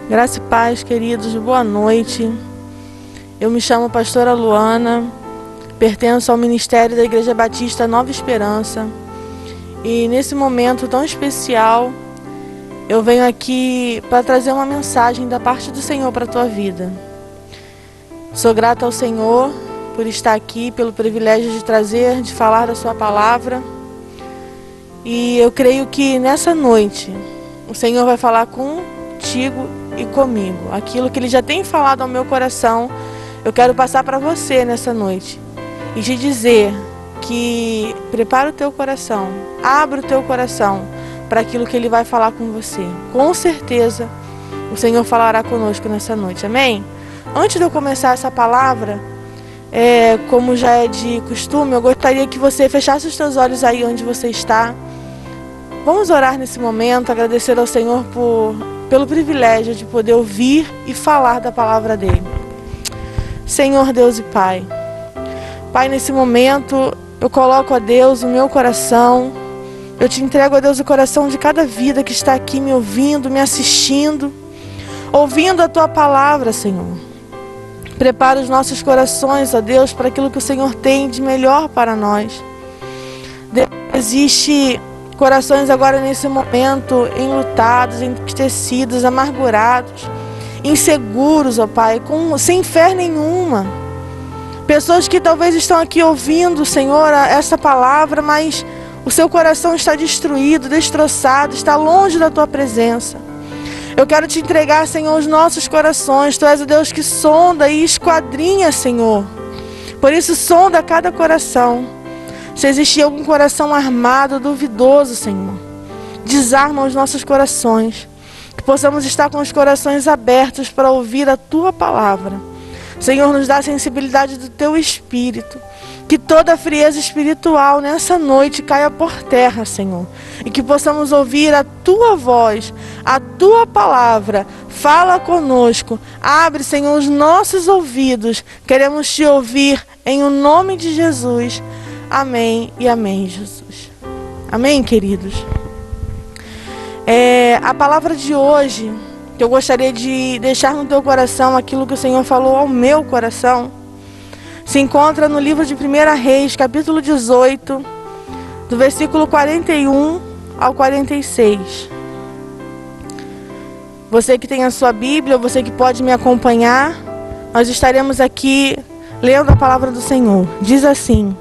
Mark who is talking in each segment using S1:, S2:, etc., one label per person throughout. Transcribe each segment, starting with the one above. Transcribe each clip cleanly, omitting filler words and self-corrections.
S1: Graça e paz, queridos, boa noite. Eu me chamo pastora Luana, pertenço ao ministério da Igreja Batista Nova Esperança. E nesse momento tão especial, eu venho aqui para trazer uma mensagem da parte do Senhor para a tua vida. Sou grata ao Senhor por estar aqui, pelo privilégio de falar da sua palavra. E eu creio que nessa noite, o Senhor vai falar contigo e comigo. Aquilo que Ele já tem falado ao meu coração, eu quero passar para você nessa noite. E te dizer que prepara o teu coração, abre o teu coração para aquilo que Ele vai falar com você. Com certeza, o Senhor falará conosco nessa noite. Amém? Antes de eu começar essa palavra, como já é de costume, eu gostaria que você fechasse os teus olhos aí onde você está. Vamos orar nesse momento, agradecer ao Senhor pelo privilégio de poder ouvir e falar da palavra dEle. Senhor Deus e Pai, Pai, nesse momento eu coloco a Deus o meu coração, eu te entrego a Deus o coração de cada vida que está aqui me ouvindo, me assistindo, ouvindo a Tua palavra, Senhor. Prepara os nossos corações, ó Deus, para aquilo que o Senhor tem de melhor para nós. Deus, existe corações agora nesse momento enlutados, entristecidos, amargurados, inseguros, ó Pai, sem fé nenhuma. Pessoas que talvez estão aqui ouvindo, Senhor, essa palavra, mas o seu coração está destruído, destroçado, está longe da Tua presença. Eu quero te entregar, Senhor, os nossos corações. Tu és o Deus que sonda e esquadrinha, Senhor. Por isso, sonda cada coração. Se existir algum coração armado, duvidoso, Senhor, desarma os nossos corações. Que possamos estar com os corações abertos para ouvir a Tua palavra. Senhor, nos dá a sensibilidade do Teu Espírito. Que toda a frieza espiritual nessa noite caia por terra, Senhor. E que possamos ouvir a Tua voz, a Tua palavra. Fala conosco. Abre, Senhor, os nossos ouvidos. Queremos Te ouvir em o nome de Jesus. Amém e amém, Jesus. Amém, queridos? A palavra de hoje, que eu gostaria de deixar no teu coração, aquilo que o Senhor falou ao meu coração, se encontra no livro de 1 Reis, capítulo 18, do versículo 41 ao 46. Você que tem a sua Bíblia, você que pode me acompanhar, nós estaremos aqui lendo a palavra do Senhor. Diz assim: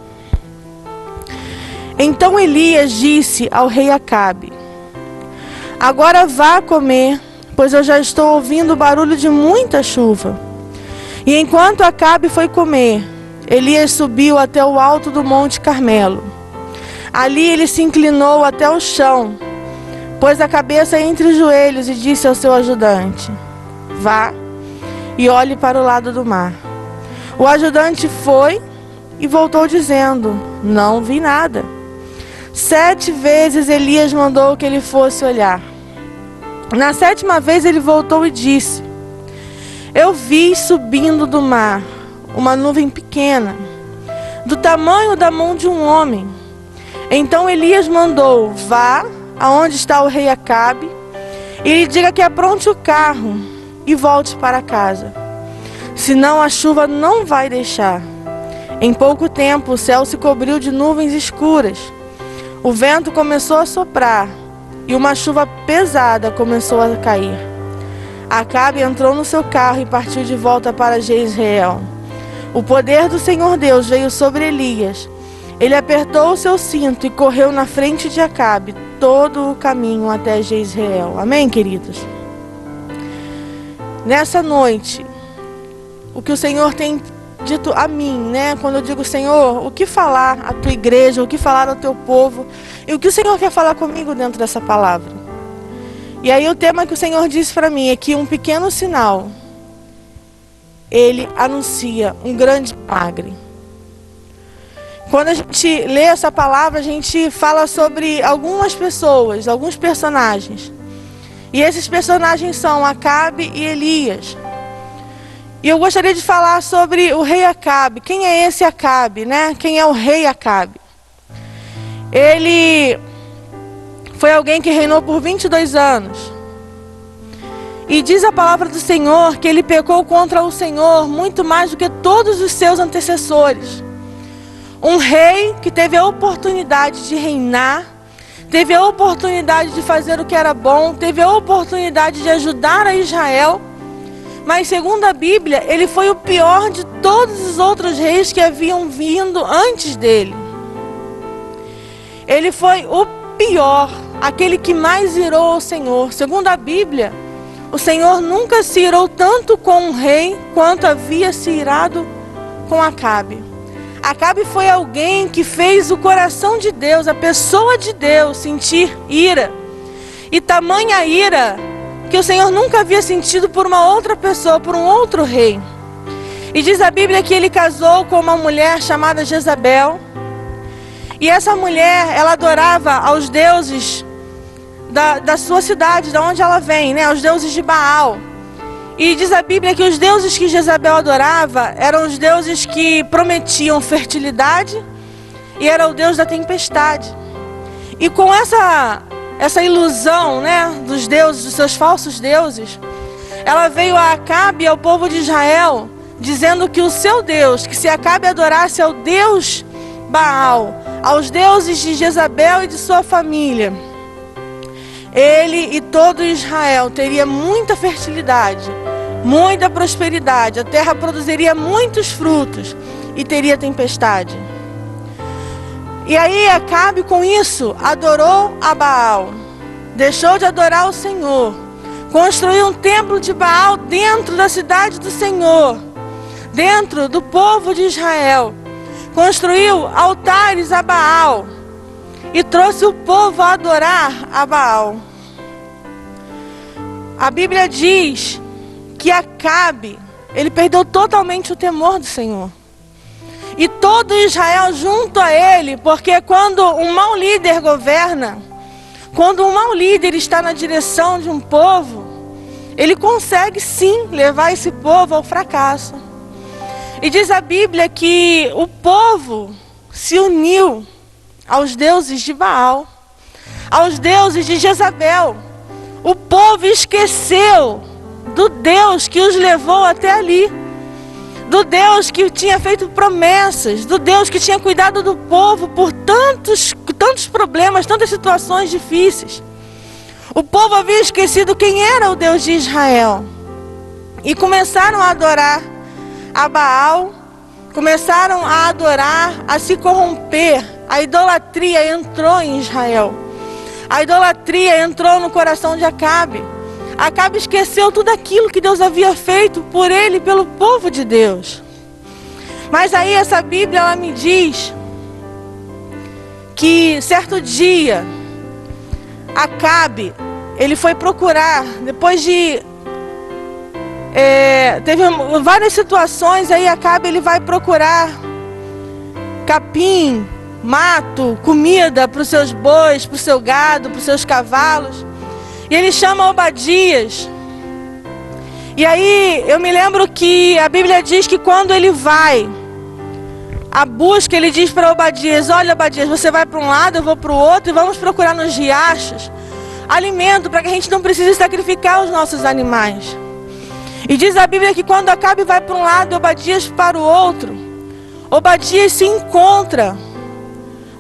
S1: Então Elias disse ao rei Acabe: Agora vá comer, pois eu já estou ouvindo o barulho de muita chuva. E enquanto Acabe foi comer, Elias subiu até o alto do Monte Carmelo. Ali ele se inclinou até o chão, pôs a cabeça entre os joelhos e disse ao seu ajudante: Vá e olhe para o lado do mar. O ajudante foi e voltou dizendo: Não vi nada. 7 vezes Elias mandou que ele fosse olhar. Na 7ª vez ele voltou e disse: Eu vi subindo do mar uma nuvem pequena, do tamanho da mão de um homem. Então Elias mandou: Vá aonde está o rei Acabe e lhe diga que apronte o carro e volte para casa. Senão a chuva não vai deixar. Em pouco tempo o céu se cobriu de nuvens escuras. O vento começou a soprar e uma chuva pesada começou a cair. Acabe entrou no seu carro e partiu de volta para Jezreel. O poder do Senhor Deus veio sobre Elias. Ele apertou o seu cinto e correu na frente de Acabe todo o caminho até Jezreel. Amém, queridos? Nessa noite, o que o Senhor tem dito a mim, né? Quando eu digo: Senhor, o que falar à tua igreja, o que falar ao teu povo, e o que o Senhor quer falar comigo dentro dessa palavra. E aí o tema que o Senhor disse para mim é que um pequeno sinal, ele anuncia um grande milagre. Quando a gente lê essa palavra, a gente fala sobre algumas pessoas, alguns personagens. E esses personagens são Acabe e Elias. E eu gostaria de falar sobre o rei Acabe. Quem é esse Acabe, né? Quem é o rei Acabe? Ele foi alguém que reinou por 22 anos. E diz a palavra do Senhor que ele pecou contra o Senhor muito mais do que todos os seus antecessores. Um rei que teve a oportunidade de reinar, teve a oportunidade de fazer o que era bom, teve a oportunidade de ajudar a Israel, mas segundo a Bíblia, ele foi o pior de todos os outros reis que haviam vindo antes dele. Ele foi o pior, aquele que mais irou ao Senhor. Segundo a Bíblia, o Senhor nunca se irou tanto com um rei quanto havia se irado com Acabe. Acabe foi alguém que fez o coração de Deus, a pessoa de Deus, sentir ira. E tamanha ira que o Senhor nunca havia sentido por uma outra pessoa, por um outro rei. E diz a Bíblia que ele casou com uma mulher chamada Jezabel. E essa mulher, ela adorava aos deuses da sua cidade, de onde ela vem, né? Aos deuses de Baal. E diz a Bíblia que os deuses que Jezabel adorava eram os deuses que prometiam fertilidade e era o deus da tempestade. E com essa ilusão, né, dos deuses, dos seus falsos deuses, ela veio a Acabe e ao povo de Israel, dizendo que o seu Deus, que se Acabe adorasse ao Deus Baal, aos deuses de Jezabel e de sua família, ele e todo Israel teria muita fertilidade, muita prosperidade, a terra produziria muitos frutos e teria tempestade. E aí Acabe com isso adorou a Baal, deixou de adorar o Senhor, construiu um templo de Baal dentro da cidade do Senhor, dentro do povo de Israel, construiu altares a Baal e trouxe o povo a adorar a Baal. A Bíblia diz que Acabe, ele perdeu totalmente o temor do Senhor. E todo Israel junto a ele, porque quando um mau líder governa, quando um mau líder está na direção de um povo, ele consegue sim levar esse povo ao fracasso. E diz a Bíblia que o povo se uniu aos deuses de Baal, aos deuses de Jezabel. O povo esqueceu do Deus que os levou até ali, do Deus que tinha feito promessas, do Deus que tinha cuidado do povo por tantos problemas, tantas situações difíceis. O povo havia esquecido quem era o Deus de Israel e começaram a adorar a Baal, começaram a adorar, a se corromper. A idolatria entrou em Israel. A idolatria entrou no coração de Acabe. Acabe esqueceu tudo aquilo que Deus havia feito por ele, pelo povo de Deus. Mas aí essa Bíblia, ela me diz que certo dia, Acabe, ele foi procurar, depois de... teve várias situações, aí Acabe ele vai procurar capim, mato, comida para os seus bois, para o seu gado, para os seus cavalos. E ele chama Obadias. E aí eu me lembro que a Bíblia diz que quando ele vai à busca, ele diz para Obadias: olha, Obadias, você vai para um lado, eu vou para o outro, e vamos procurar nos riachos alimento para que a gente não precise sacrificar os nossos animais. E diz a Bíblia que quando Acabe vai para um lado e Obadias para o outro, Obadias se encontra.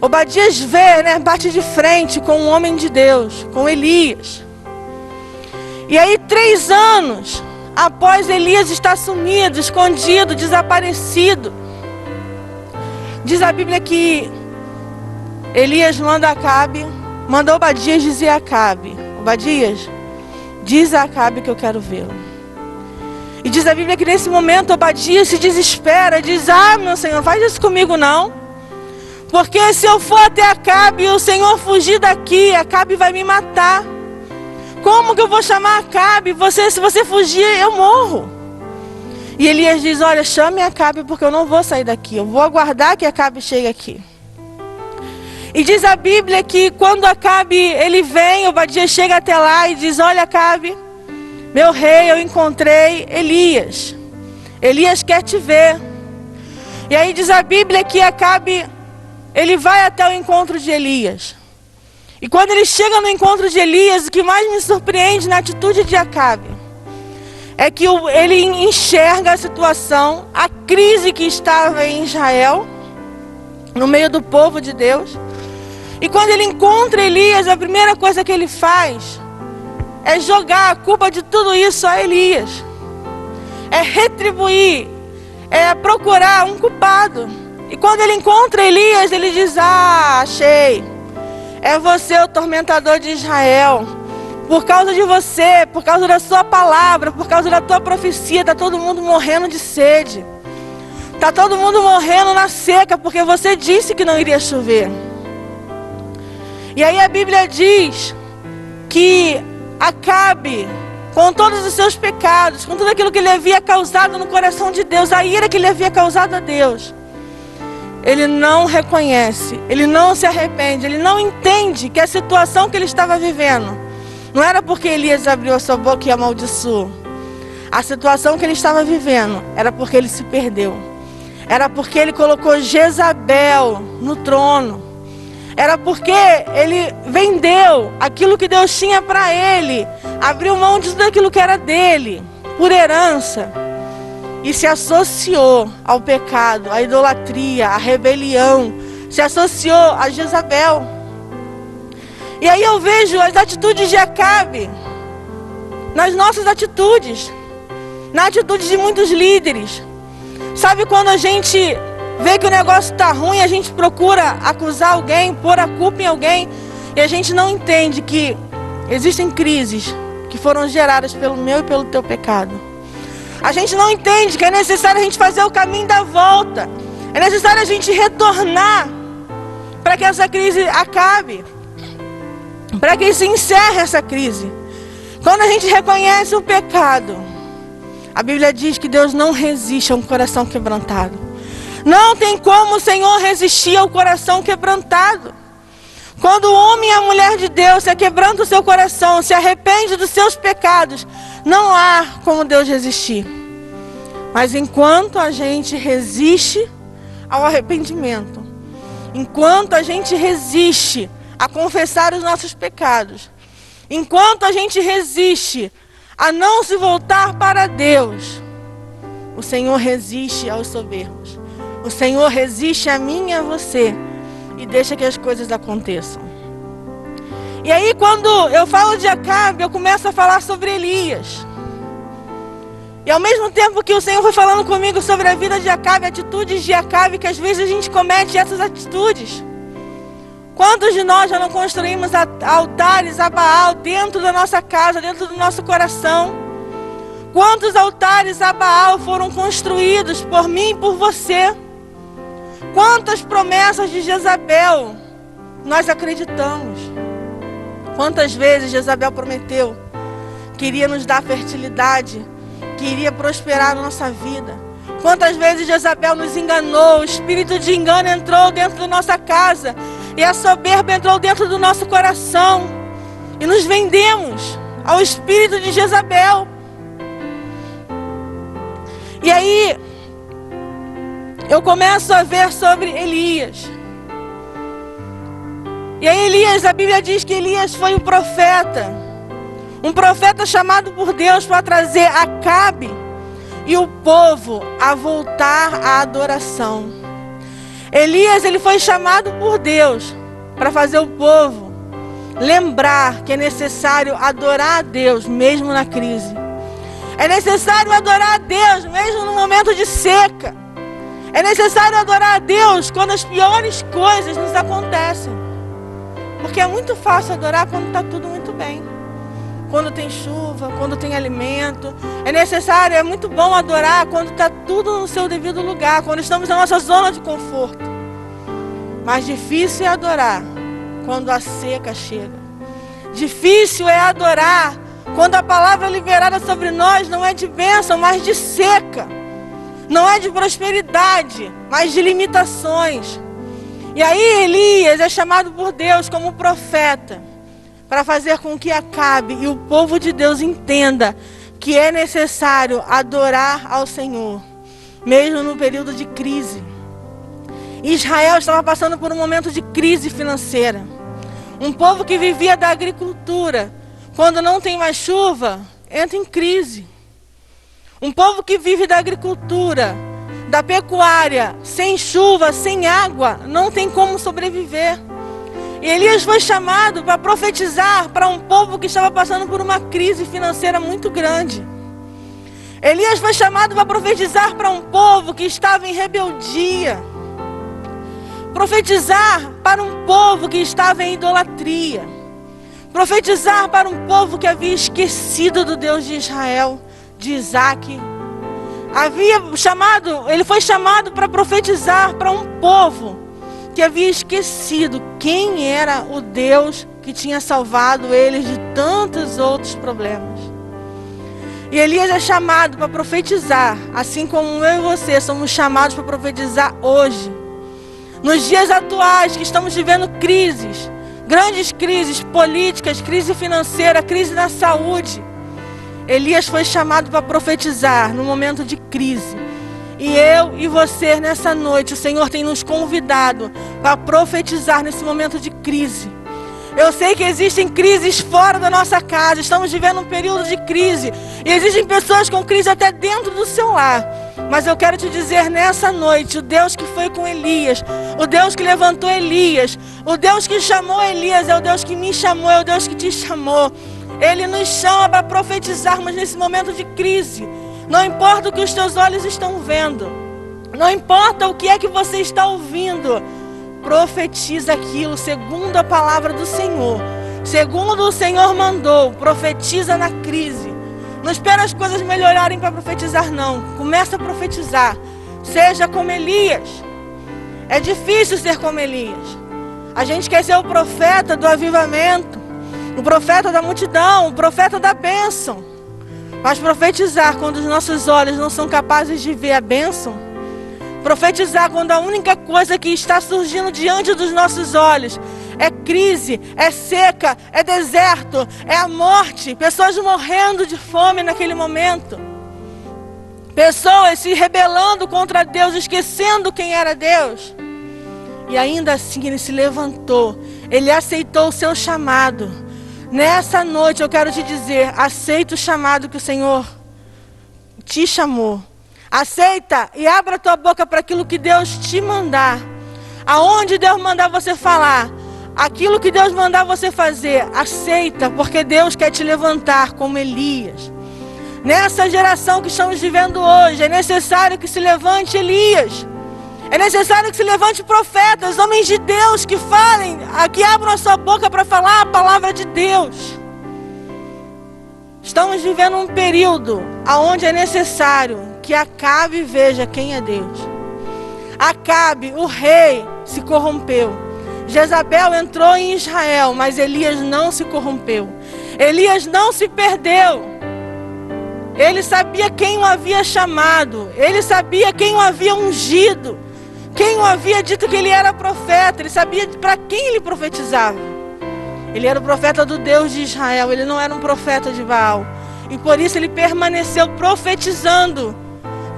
S1: Obadias vê, né, bate de frente com um homem de Deus, com Elias. E aí 3 anos após Elias estar sumido, escondido, desaparecido, diz a Bíblia que Elias manda Obadias dizer a Acabe: Obadias, diz a Acabe que eu quero vê-lo. E diz a Bíblia que nesse momento Obadias se desespera, diz: ah, meu Senhor, não faz isso comigo não. Porque se eu for até Acabe e o Senhor fugir daqui, Acabe vai me matar. Como que eu vou chamar Acabe? Se você fugir, eu morro. E Elias diz: olha, chame Acabe porque eu não vou sair daqui. Eu vou aguardar que Acabe chegue aqui. E diz a Bíblia que quando Acabe ele vem, Obadias chega até lá e diz: olha, Acabe, meu rei, eu encontrei Elias. Elias quer te ver. E aí diz a Bíblia que Acabe, ele vai até o encontro de Elias. E quando ele chega no encontro de Elias, o que mais me surpreende na atitude de Acabe é que ele enxerga a situação, a crise que estava em Israel, no meio do povo de Deus. E quando ele encontra Elias, a primeira coisa que ele faz é jogar a culpa de tudo isso a Elias. É retribuir, é procurar um culpado. E quando ele encontra Elias, ele diz: ah, achei. É você o tormentador de Israel. Por causa de você, por causa da sua palavra, por causa da tua profecia, está todo mundo morrendo de sede. Está todo mundo morrendo na seca, porque você disse que não iria chover. E aí a Bíblia diz que Acabe, com todos os seus pecados, com tudo aquilo que ele havia causado no coração de Deus, a ira que ele havia causado a Deus, ele não reconhece, ele não se arrepende, ele não entende que a situação que ele estava vivendo não era porque Elias abriu a sua boca e amaldiçoou. A situação que ele estava vivendo era porque ele se perdeu. Era porque ele colocou Jezabel no trono. Era porque ele vendeu aquilo que Deus tinha para ele, abriu mão de tudo aquilo que era dele, por herança, e se associou ao pecado, à idolatria, à rebelião, se associou a Jezabel. E aí eu vejo as atitudes de Acabe nas nossas atitudes, na atitude de muitos líderes. Sabe quando a gente vê que o negócio está ruim, a gente procura acusar alguém, pôr a culpa em alguém, e a gente não entende que existem crises que foram geradas pelo meu e pelo teu pecado. A gente não entende que é necessário a gente fazer o caminho da volta. É necessário a gente retornar para que essa crise acabe, para que se encerre essa crise. Quando a gente reconhece o pecado, a Bíblia diz que Deus não resiste a um coração quebrantado. Não tem como o Senhor resistir ao coração quebrantado. Quando o homem e a mulher de Deus se quebranta o seu coração, se arrepende dos seus pecados, não há como Deus resistir. Mas enquanto a gente resiste ao arrependimento, enquanto a gente resiste a confessar os nossos pecados, enquanto a gente resiste a não se voltar para Deus, o Senhor resiste aos soberbos. O Senhor resiste a mim e a você e deixa que as coisas aconteçam. E aí quando eu falo de Acabe, eu começo a falar sobre Elias. E ao mesmo tempo que o Senhor foi falando comigo sobre a vida de Acabe, atitudes de Acabe, que às vezes a gente comete essas atitudes. Quantos de nós já não construímos altares a Baal dentro da nossa casa, dentro do nosso coração? Quantos altares a Baal foram construídos por mim e por você? Quantas promessas de Jezabel nós acreditamos? Quantas vezes Jezabel prometeu que iria nos dar fertilidade, que iria prosperar na nossa vida? Quantas vezes Jezabel nos enganou, o espírito de engano entrou dentro da nossa casa e a soberba entrou dentro do nosso coração e nos vendemos ao espírito de Jezabel. E aí eu começo a ver sobre Elias. E aí Elias, a Bíblia diz que Elias foi um profeta chamado por Deus para trazer Acabe e o povo a voltar à adoração. Elias, ele foi chamado por Deus para fazer o povo lembrar que é necessário adorar a Deus mesmo na crise. É necessário adorar a Deus mesmo no momento de seca. É necessário adorar a Deus quando as piores coisas nos acontecem. Porque é muito fácil adorar quando está tudo muito bem. Quando tem chuva, quando tem alimento. É necessário, é muito bom adorar quando está tudo no seu devido lugar. Quando estamos na nossa zona de conforto. Mas difícil é adorar quando a seca chega. Difícil é adorar quando a palavra liberada sobre nós não é de bênção, mas de seca. Não é de prosperidade, mas de limitações. E aí Elias é chamado por Deus como profeta para fazer com que Acabe e o povo de Deus entenda que é necessário adorar ao Senhor, mesmo no período de crise. Israel estava passando por um momento de crise financeira. Um povo que vivia da agricultura, quando não tem mais chuva, entra em crise. Um povo que vive da agricultura, da pecuária, sem chuva, sem água, não tem como sobreviver. E Elias foi chamado para profetizar para um povo que estava passando por uma crise financeira muito grande. Elias foi chamado para profetizar para um povo que estava em rebeldia. Profetizar para um povo que estava em idolatria. Profetizar para um povo que havia esquecido do Deus de Israel, de Isaac. Ele foi chamado para profetizar para um povo que havia esquecido quem era o Deus que tinha salvado eles de tantos outros problemas. E Elias é chamado para profetizar, assim como eu e você somos chamados para profetizar hoje. Nos dias atuais que estamos vivendo crises, grandes crises políticas, crise financeira, crise na saúde. Elias foi chamado para profetizar no momento de crise. E eu e você nessa noite, o Senhor tem nos convidado para profetizar nesse momento de crise. Eu sei que existem crises fora da nossa casa, estamos vivendo um período de crise. E existem pessoas com crise até dentro do seu lar. Mas eu quero te dizer nessa noite, o Deus que foi com Elias, o Deus que levantou Elias, o Deus que chamou Elias, é o Deus que me chamou, é o Deus que te chamou. Ele nos chama para profetizarmos nesse momento de crise. Não importa o que os teus olhos estão vendo, não importa o que é que você está ouvindo, profetiza aquilo segundo a palavra do Senhor. Segundo o Senhor mandou, profetiza na crise. Não espera as coisas melhorarem para profetizar, não. Começa a profetizar. Seja como Elias. É difícil ser como Elias. A gente quer ser o profeta do avivamento, o profeta da multidão, o profeta da bênção. Mas profetizar quando os nossos olhos não são capazes de ver a bênção, profetizar quando a única coisa que está surgindo diante dos nossos olhos é crise, é seca, é deserto, é a morte, pessoas morrendo de fome naquele momento, pessoas se rebelando contra Deus, esquecendo quem era Deus. E ainda assim ele se levantou, ele aceitou o seu chamado. Nessa noite eu quero te dizer, aceita o chamado que o Senhor te chamou. Aceita e abra a tua boca para aquilo que Deus te mandar. Aonde Deus mandar você falar, aquilo que Deus mandar você fazer, aceita, porque Deus quer te levantar como Elias. Nessa geração que estamos vivendo hoje, é necessário que se levante Elias. É necessário que se levante profetas, homens de Deus que falem, que abram a sua boca para falar a palavra de Deus. Estamos vivendo um período onde é necessário que Acabe veja quem é Deus. Acabe, o rei, se corrompeu. Jezabel entrou em Israel, mas Elias não se corrompeu. Elias não se perdeu. Ele sabia quem o havia chamado. Ele sabia quem o havia ungido. Quem o havia dito que ele era profeta. Ele sabia para quem ele profetizava. Ele era o profeta do Deus de Israel. Ele não era um profeta de Baal. E por isso ele permaneceu profetizando,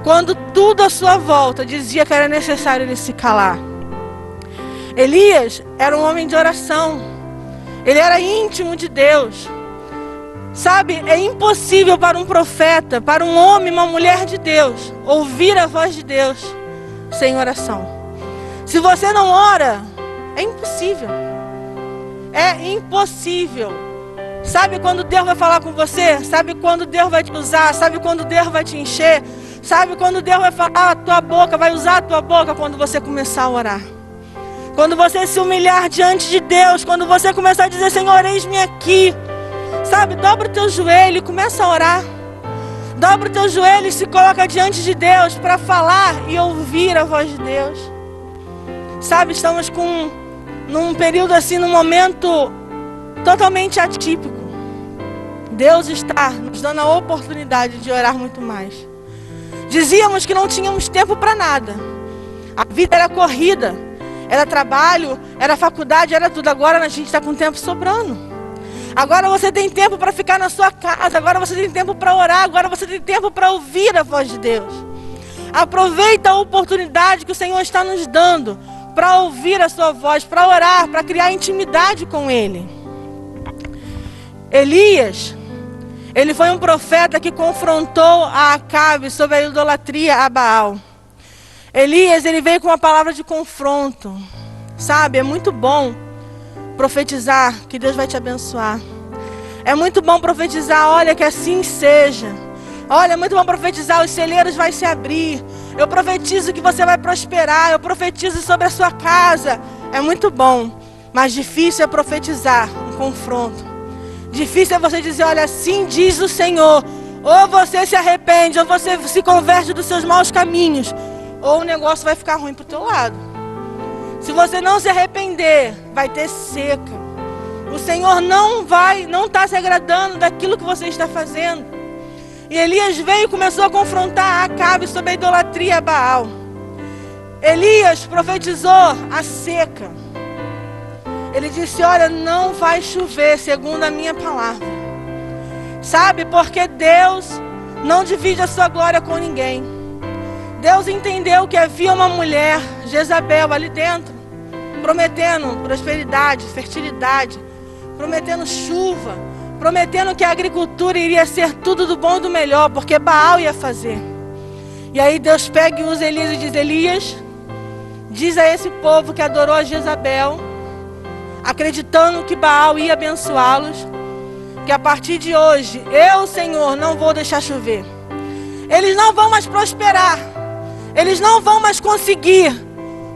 S1: quando tudo à sua volta dizia que era necessário ele se calar. Elias era um homem de oração. Ele era íntimo de Deus. Sabe, é impossível para um profeta, para um homem, uma mulher de Deus, ouvir a voz de Deus sem oração. Se você não ora, é impossível. É impossível. Sabe quando Deus vai falar com você? Sabe quando Deus vai te usar? Sabe quando Deus vai te encher? Sabe quando Deus vai falar a tua boca, vai usar a tua boca? Quando você começar a orar. Quando você se humilhar diante de Deus, quando você começar a dizer, Senhor, eis-me aqui. Sabe, dobra o teu joelho e começa a orar. Dobra o teu joelho e se coloca diante de Deus para falar e ouvir a voz de Deus. Sabe, estamos num período assim, num momento totalmente atípico. Deus está nos dando a oportunidade de orar muito mais. Dizíamos que não tínhamos tempo para nada. A vida era corrida, era trabalho, era faculdade, era tudo. Agora a gente está com tempo sobrando. Agora você tem tempo para ficar na sua casa. Agora você tem tempo para orar. Agora você tem tempo para ouvir a voz de Deus. Aproveita a oportunidade que o Senhor está nos dando para ouvir a sua voz, para orar, para criar intimidade com Ele. Elias, Ele foi um profeta que confrontou a Acabe sobre a idolatria a Baal. Elias, ele veio com uma palavra de confronto. Sabe, é muito bom profetizar que Deus vai te abençoar. É muito bom profetizar, olha, que assim seja. Olha, é muito bom profetizar, os celeiros vão se abrir. Eu profetizo que você vai prosperar. Eu profetizo sobre a sua casa. É muito bom, mas difícil é profetizar um confronto. Difícil é você dizer, olha, assim diz o Senhor. Ou você se arrepende, ou você se converte dos seus maus caminhos, ou o negócio vai ficar ruim pro teu lado. Se você não se arrepender, vai ter seca. O Senhor não está se agradando daquilo que você está fazendo. E Elias veio e começou a confrontar Acabe sobre a idolatria a Baal. Elias profetizou a seca. Ele disse, olha, não vai chover segundo a minha palavra. Sabe, porque Deus não divide a sua glória com ninguém. Deus entendeu que havia uma mulher, Jezabel, ali dentro, prometendo prosperidade, fertilidade, prometendo chuva, prometendo que a agricultura iria ser tudo do bom e do melhor, porque Baal ia fazer. E aí Deus pega e usa Elias e diz, Elias, diz a esse povo que adorou a Jezabel, acreditando que Baal ia abençoá-los, que a partir de hoje, eu, Senhor, não vou deixar chover. Eles não vão mais prosperar. Eles não vão mais conseguir.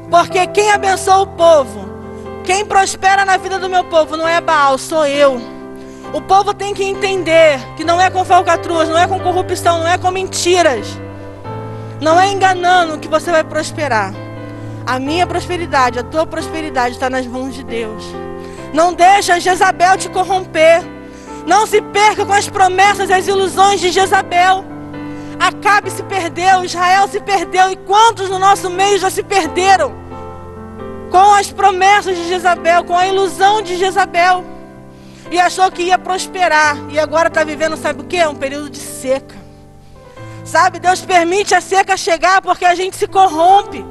S1: Porque quem abençoa o povo, quem prospera na vida do meu povo, não é Baal, sou eu. O povo tem que entender que não é com falcatruas, não é com corrupção, não é com mentiras. Não é enganando que você vai prosperar. A minha prosperidade, a tua prosperidade está nas mãos de Deus. Não deixa Jezabel te corromper. Não se perca com as promessas e as ilusões de Jezabel. Acabe se perdeu, Israel se perdeu. E quantos no nosso meio já se perderam com as promessas de Jezabel, com a ilusão de Jezabel, e achou que ia prosperar. E agora está vivendo, sabe o que? Um período de seca. Sabe, Deus permite a seca chegar porque a gente se corrompe.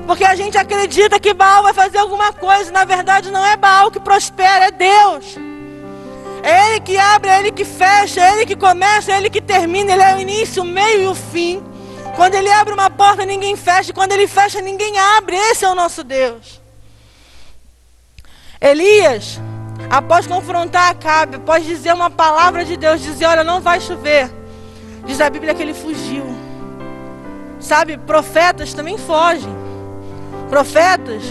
S1: Porque a gente acredita que Baal vai fazer alguma coisa. Na verdade não é Baal que prospera, é Deus. É Ele que abre, é Ele que fecha, é Ele que começa, é Ele que termina. Ele é o início, o meio e o fim. Quando Ele abre uma porta, ninguém fecha. Quando Ele fecha, ninguém abre. Esse é o nosso Deus. Elias, após confrontar Acabe, após dizer uma palavra de Deus, dizer, olha, não vai chover, diz a Bíblia que ele fugiu. Sabe, profetas também fogem. Profetas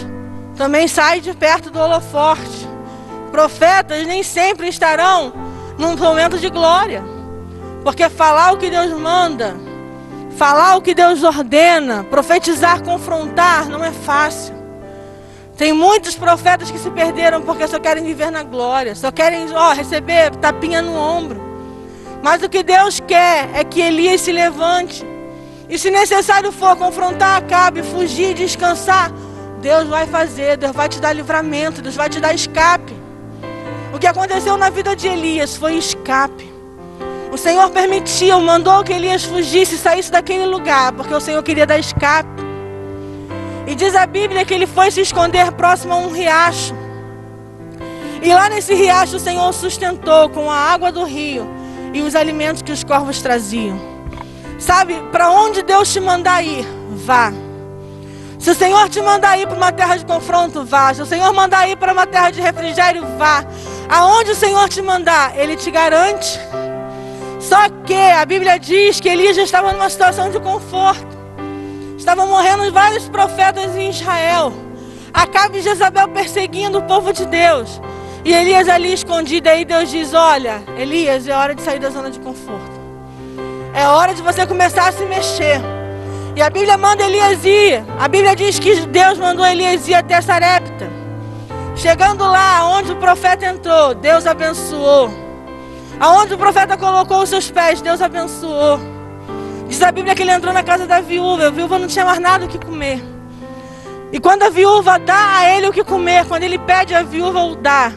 S1: também saem de perto do holofote. Profetas nem sempre estarão num momento de glória. Porque falar o que Deus manda, falar o que Deus ordena, profetizar, confrontar, não é fácil. Tem muitos profetas que se perderam porque só querem viver na glória. Só querem receber tapinha no ombro. Mas o que Deus quer é que Elias se levante. E se necessário for confrontar Acabe, fugir, descansar, Deus vai fazer, Deus vai te dar livramento, Deus vai te dar escape. O que aconteceu na vida de Elias foi escape. O Senhor permitiu, mandou que Elias fugisse, saísse daquele lugar, porque o Senhor queria dar escape. E diz a Bíblia que ele foi se esconder próximo a um riacho. E lá nesse riacho o Senhor sustentou com a água do rio e os alimentos que os corvos traziam. Sabe, para onde Deus te mandar ir, vá. Se o Senhor te mandar ir para uma terra de confronto, vá. Se o Senhor mandar ir para uma terra de refrigério, vá. Aonde o Senhor te mandar, Ele te garante. Só que a Bíblia diz que Elias já estava numa situação de conforto. Estavam morrendo vários profetas em Israel. Acabe e Jezabel perseguindo o povo de Deus. E Elias ali escondido. Aí Deus diz, olha, Elias, é hora de sair da zona de conforto. É hora de você começar a se mexer. E a Bíblia manda Elias ir. A Bíblia diz que Deus mandou Elias ir até Sarepta. Chegando lá, onde o profeta entrou, Deus abençoou. Aonde o profeta colocou os seus pés, Deus abençoou. Diz a Bíblia que ele entrou na casa da viúva. A viúva não tinha mais nada o que comer. E quando a viúva dá a ele o que comer, quando ele pede a viúva o dá,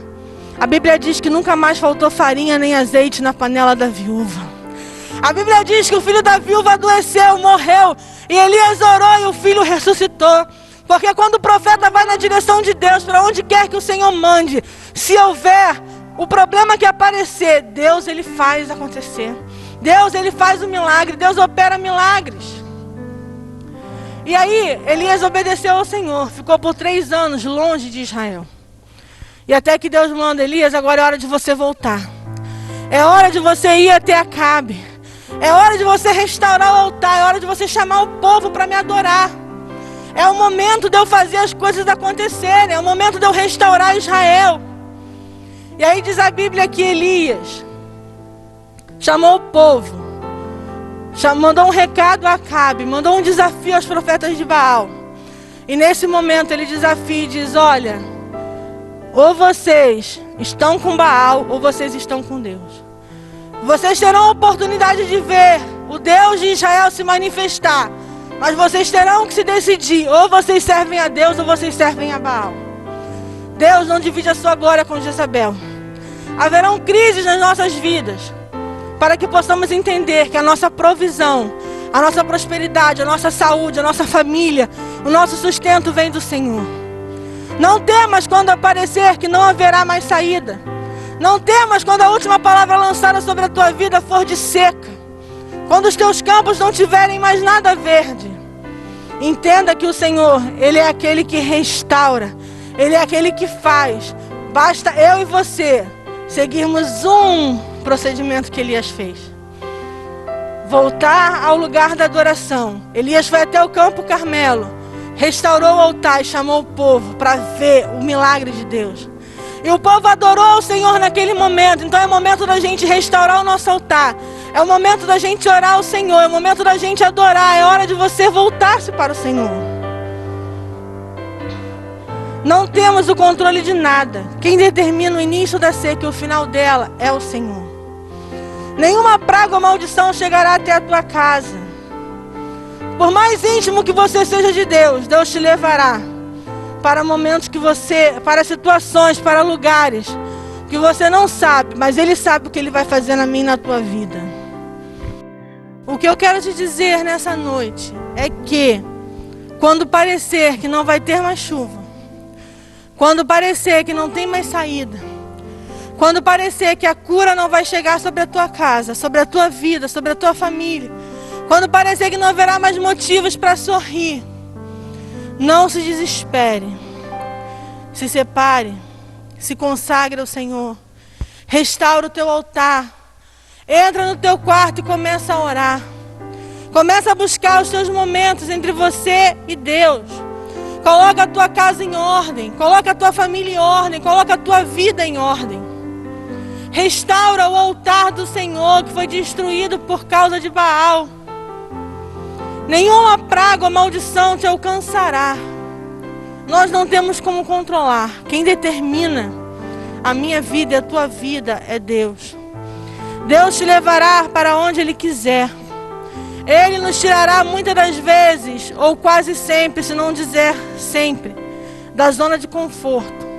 S1: a Bíblia diz que nunca mais faltou farinha nem azeite na panela da viúva. A Bíblia diz que o filho da viúva adoeceu, morreu. E Elias orou e o filho ressuscitou. Porque quando o profeta vai na direção de Deus, para onde quer que o Senhor mande, se houver o problema que aparecer, Deus ele faz acontecer. Deus ele faz o milagre, Deus opera milagres. E aí, Elias obedeceu ao Senhor, ficou por 3 anos longe de Israel. E até que Deus manda, Elias, agora é hora de você voltar. É hora de você ir até Acabe. É hora de você restaurar o altar, é hora de você chamar o povo para me adorar. É o momento de eu fazer as coisas acontecerem, é o momento de eu restaurar Israel. E aí diz a Bíblia que Elias chamou o povo, mandou um recado a Acabe, mandou um desafio aos profetas de Baal. E nesse momento ele desafia e diz, olha, ou vocês estão com Baal ou vocês estão com Deus. Vocês terão a oportunidade de ver o Deus de Israel se manifestar, mas vocês terão que se decidir, ou vocês servem a Deus ou vocês servem a Baal. Deus não divide a sua glória com Jezabel. Haverão crises nas nossas vidas, para que possamos entender que a nossa provisão, a nossa prosperidade, a nossa saúde, a nossa família, o nosso sustento vem do Senhor. Não temas quando aparecer que não haverá mais saída. Não temas quando a última palavra lançada sobre a tua vida for de seca. Quando os teus campos não tiverem mais nada verde. Entenda que o Senhor, Ele é aquele que restaura. Ele é aquele que faz. Basta eu e você seguirmos um procedimento que Elias fez. Voltar ao lugar da adoração. Elias foi até o campo Carmelo, restaurou o altar e chamou o povo para ver o milagre de Deus. E o povo adorou o Senhor naquele momento. Então é o momento da gente restaurar o nosso altar. É o momento da gente orar ao Senhor. É o momento da gente adorar. É hora de você voltar-se para o Senhor. Não temos o controle de nada. Quem determina o início da seca e o final dela é o Senhor. Nenhuma praga ou maldição chegará até a tua casa. Por mais íntimo que você seja de Deus, Deus te levará para momentos que você, para situações, para lugares que você não sabe, mas Ele sabe o que Ele vai fazer na minha e na tua vida. O que eu quero te dizer nessa noite é que quando parecer que não vai ter mais chuva, quando parecer que não tem mais saída, quando parecer que a cura não vai chegar sobre a tua casa, sobre a tua vida, sobre a tua família, quando parecer que não haverá mais motivos para sorrir, não se desespere. Se separe, se consagre ao Senhor, restaura o teu altar, entra no teu quarto e começa a orar. Começa a buscar os teus momentos entre você e Deus. Coloca a tua casa em ordem, coloca a tua família em ordem, coloca a tua vida em ordem. Restaura o altar do Senhor que foi destruído por causa de Baal. Nenhuma praga ou maldição te alcançará. Nós não temos como controlar. Quem determina a minha vida e a tua vida é Deus. Deus te levará para onde Ele quiser. Ele nos tirará muitas das vezes, ou quase sempre, se não dizer sempre, da zona de conforto.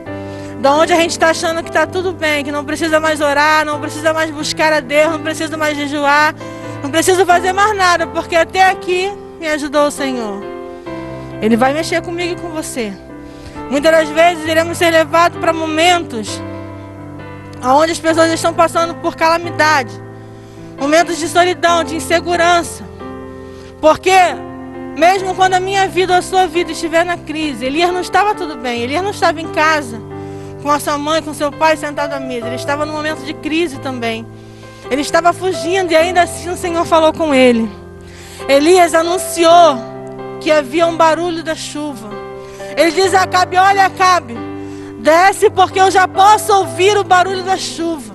S1: Da onde a gente está achando que está tudo bem, que não precisa mais orar, não precisa mais buscar a Deus, não precisa mais jejuar, não precisa fazer mais nada, porque até aqui me ajudou o Senhor. Ele vai mexer comigo e com você. Muitas das vezes iremos ser levados para momentos onde as pessoas estão passando por calamidade, momentos de solidão, de insegurança. Porque mesmo quando a minha vida ou a sua vida estiver na crise, Elias não estava tudo bem, Elias não estava em casa com a sua mãe, com seu pai sentado à mesa. Ele estava num momento de crise também. Ele estava fugindo e ainda assim o Senhor falou com ele. Elias anunciou que havia um barulho da chuva. Ele diz a Acabe, olha Acabe, desce porque eu já posso ouvir o barulho da chuva.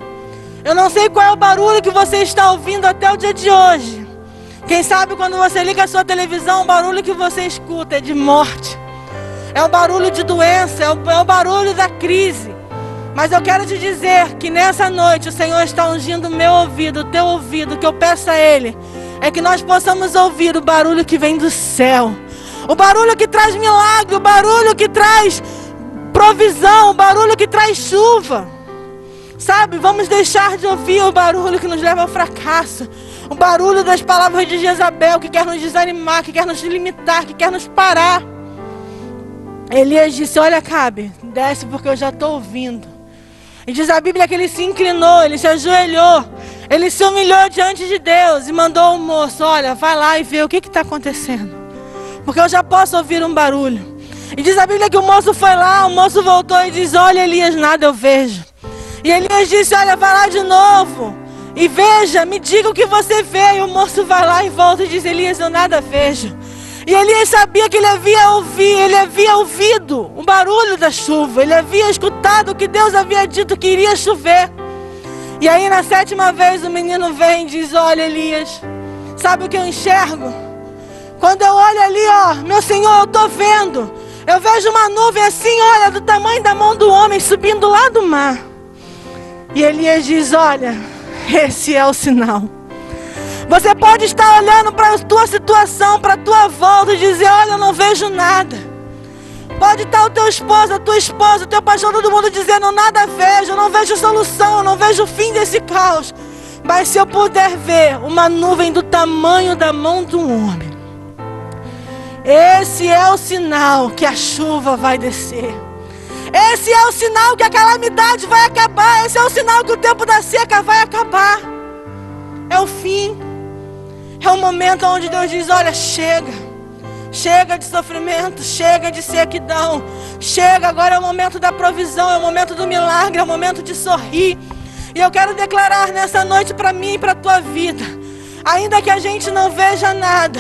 S1: Eu não sei qual é o barulho que você está ouvindo até o dia de hoje. Quem sabe quando você liga a sua televisão, o barulho que você escuta é de morte. É o barulho de doença, é o barulho da crise. Mas eu quero te dizer que nessa noite o Senhor está ungindo o meu ouvido, o teu ouvido. O que eu peço a Ele é que nós possamos ouvir o barulho que vem do céu. O barulho que traz milagre, o barulho que traz provisão, o barulho que traz chuva. Sabe, vamos deixar de ouvir o barulho que nos leva ao fracasso. O barulho das palavras de Jezabel que quer nos desanimar, que quer nos limitar, que quer nos parar. Elias disse, olha Acabe, desce porque eu já estou ouvindo. E diz a Bíblia que ele se inclinou, ele se ajoelhou, ele se humilhou diante de Deus e mandou o moço: olha, vai lá e vê o que está acontecendo, porque eu já posso ouvir um barulho. E diz a Bíblia que o moço foi lá, o moço voltou e diz: olha, Elias, nada eu vejo. E Elias disse: olha, vai lá de novo e veja, me diga o que você vê. E o moço vai lá e volta e diz: Elias, eu nada vejo. E Elias sabia que ele havia ouvido o barulho da chuva, ele havia escutado o que Deus havia dito que iria chover. E aí na 7ª vez o menino vem e diz: olha, Elias, sabe o que eu enxergo? Quando eu olho ali, ó, meu Senhor, eu estou vendo. Eu vejo uma nuvem assim, olha, do tamanho da mão do homem, subindo lá do mar. E Elias diz: olha, esse é o sinal. Você pode estar olhando para a tua situação, para a tua volta e dizer: olha, eu não vejo nada. Pode estar o teu esposo, a tua esposa, o teu pastor, todo mundo dizendo: nada vejo, eu não vejo solução, eu não vejo o fim desse caos. Mas se eu puder ver uma nuvem do tamanho da mão de um homem, esse é o sinal que a chuva vai descer. Esse é o sinal que a calamidade vai acabar. Esse é o sinal que o tempo da seca vai acabar. É o fim. É o momento onde Deus diz: olha, chega. Chega de sofrimento, chega de sequidão. Chega, agora é o momento da provisão, é o momento do milagre, é o momento de sorrir. E eu quero declarar nessa noite para mim e para a tua vida: ainda que a gente não veja nada,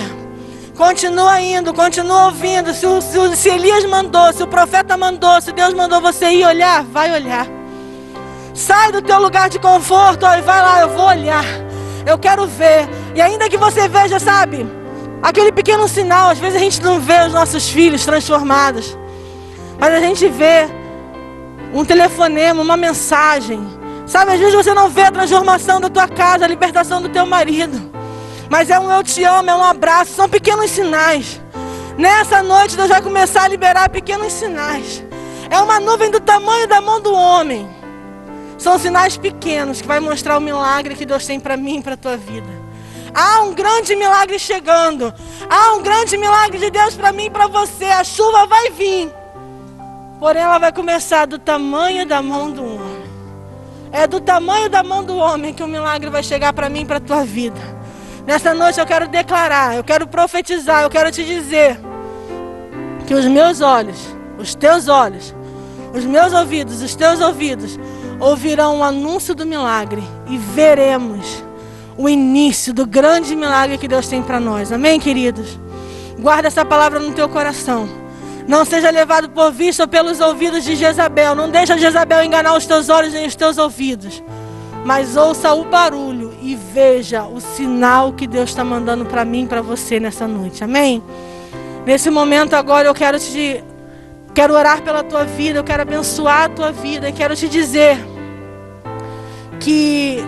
S1: continua indo, continua ouvindo. Se Elias mandou, se o profeta mandou, se Deus mandou você ir olhar, vai olhar. Sai do teu lugar de conforto, ó, e vai lá, eu vou olhar. Eu quero ver. E ainda que você veja, sabe, aquele pequeno sinal, às vezes a gente não vê os nossos filhos transformados, mas a gente vê um telefonema, uma mensagem. Sabe, às vezes você não vê a transformação da tua casa, a libertação do teu marido, mas é um eu te amo, é um abraço, são pequenos sinais. Nessa noite Deus vai começar a liberar pequenos sinais. É uma nuvem do tamanho da mão do homem. São sinais pequenos que vai mostrar o milagre que Deus tem para mim e para a tua vida. Há um grande milagre chegando. Há um grande milagre de Deus para mim e para você. A chuva vai vir, porém ela vai começar do tamanho da mão do homem. É do tamanho da mão do homem que o milagre vai chegar para mim e para a tua vida. Nessa noite eu quero declarar, eu quero profetizar, eu quero te dizer que os meus olhos, os teus olhos, os meus ouvidos, os teus ouvidos ouvirão o anúncio do milagre e veremos o início do grande milagre que Deus tem para nós. Amém, queridos? Guarda essa palavra no teu coração. Não seja levado por vista ou pelos ouvidos de Jezabel. Não deixa Jezabel enganar os teus olhos nem os teus ouvidos. Mas ouça o barulho e veja o sinal que Deus está mandando para mim e para você nessa noite. Amém? Nesse momento agora eu quero orar pela tua vida, eu quero abençoar a tua vida e quero te dizer que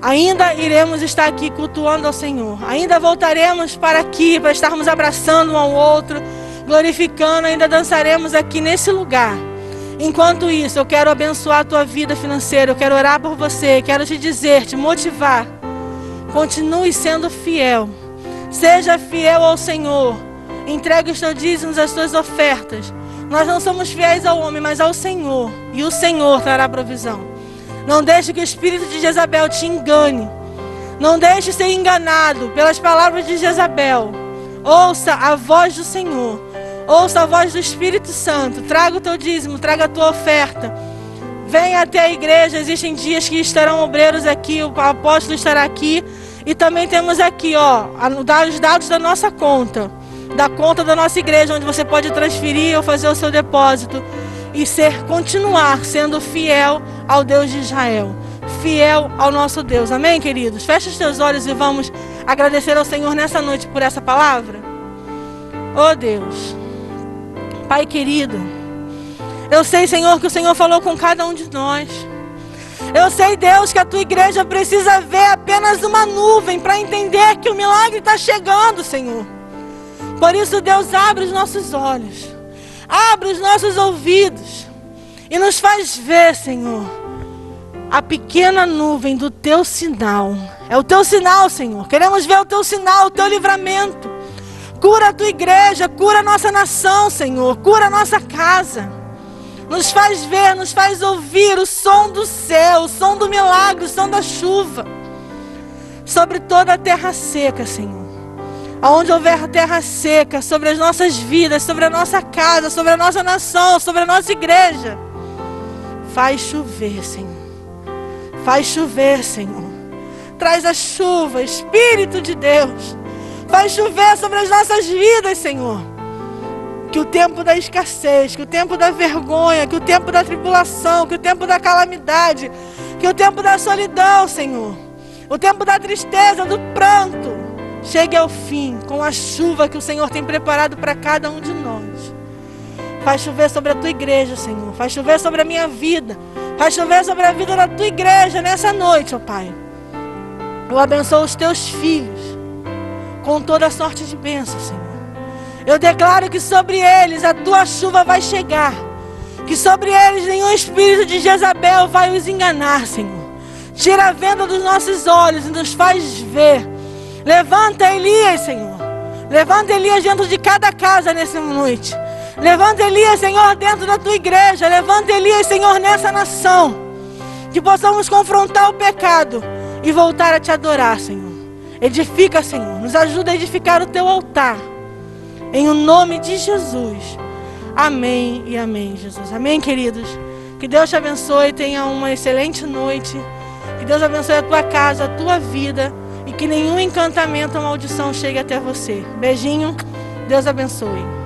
S1: ainda iremos estar aqui cultuando ao Senhor. Ainda voltaremos para aqui, para estarmos abraçando um ao outro, glorificando, ainda dançaremos aqui nesse lugar. Enquanto isso, eu quero abençoar a tua vida financeira, eu quero orar por você, quero te dizer, te motivar. Continue sendo fiel. Seja fiel ao Senhor. Entregue os teus dízimos, as tuas ofertas. Nós não somos fiéis ao homem, mas ao Senhor. E o Senhor trará provisão. Não deixe que o espírito de Jezabel te engane. Não deixe ser enganado pelas palavras de Jezabel. Ouça a voz do Senhor. Ouça a voz do Espírito Santo. Traga o teu dízimo, traga a tua oferta. Venha até a igreja. Existem dias que estarão obreiros aqui, o apóstolo estará aqui. E também temos aqui, ó, os dados da nossa conta. Da conta da nossa igreja, onde você pode transferir ou fazer o seu depósito. E continuar sendo fiel ao Deus de Israel. Fiel ao nosso Deus. Amém, queridos? Feche os teus olhos e vamos agradecer ao Senhor nessa noite por essa palavra. Oh Deus, Pai querido, eu sei, Senhor, que o Senhor falou com cada um de nós. Eu sei, Deus, que a tua igreja precisa ver apenas uma nuvem para entender que o milagre está chegando, Senhor. Por isso, Deus, abre os nossos olhos, abre os nossos ouvidos e nos faz ver, Senhor, a pequena nuvem do teu sinal. É o teu sinal, Senhor. Queremos ver o teu sinal, o teu livramento. Cura a tua igreja, cura a nossa nação, Senhor. Cura a nossa casa. Nos faz ver, nos faz ouvir o som do céu, o som do milagre, o som da chuva. Sobre toda a terra seca, Senhor. Aonde houver terra seca, sobre as nossas vidas, sobre a nossa casa, sobre a nossa nação, sobre a nossa igreja. Faz chover, Senhor. Faz chover, Senhor. Traz a chuva, Espírito de Deus. Faz chover sobre as nossas vidas, Senhor. Que o tempo da escassez, que o tempo da vergonha, que o tempo da tribulação, que o tempo da calamidade, que o tempo da solidão, Senhor, o tempo da tristeza, do pranto, chegue ao fim com a chuva que o Senhor tem preparado para cada um de nós. Faz chover sobre a tua igreja, Senhor. Faz chover sobre a minha vida. Faz chover sobre a vida da tua igreja nessa noite, ó Pai. Eu abençoo os teus filhos com toda a sorte de bênção, Senhor. Eu declaro que sobre eles a tua chuva vai chegar. Que sobre eles nenhum espírito de Jezabel vai os enganar, Senhor. Tira a venda dos nossos olhos e nos faz ver. Levanta Elias, Senhor. Levanta Elias dentro de cada casa nessa noite. Levanta Elias, Senhor, dentro da tua igreja. Levanta Elias, Senhor, nessa nação. Que possamos confrontar o pecado e voltar a te adorar, Senhor. Edifica, Senhor. Nos ajuda a edificar o teu altar. Em o nome de Jesus. Amém e amém, Jesus. Amém, queridos. Que Deus te abençoe. Tenha uma excelente noite. Que Deus abençoe a tua casa, a tua vida. E que nenhum encantamento ou maldição chegue até você. Beijinho. Deus abençoe.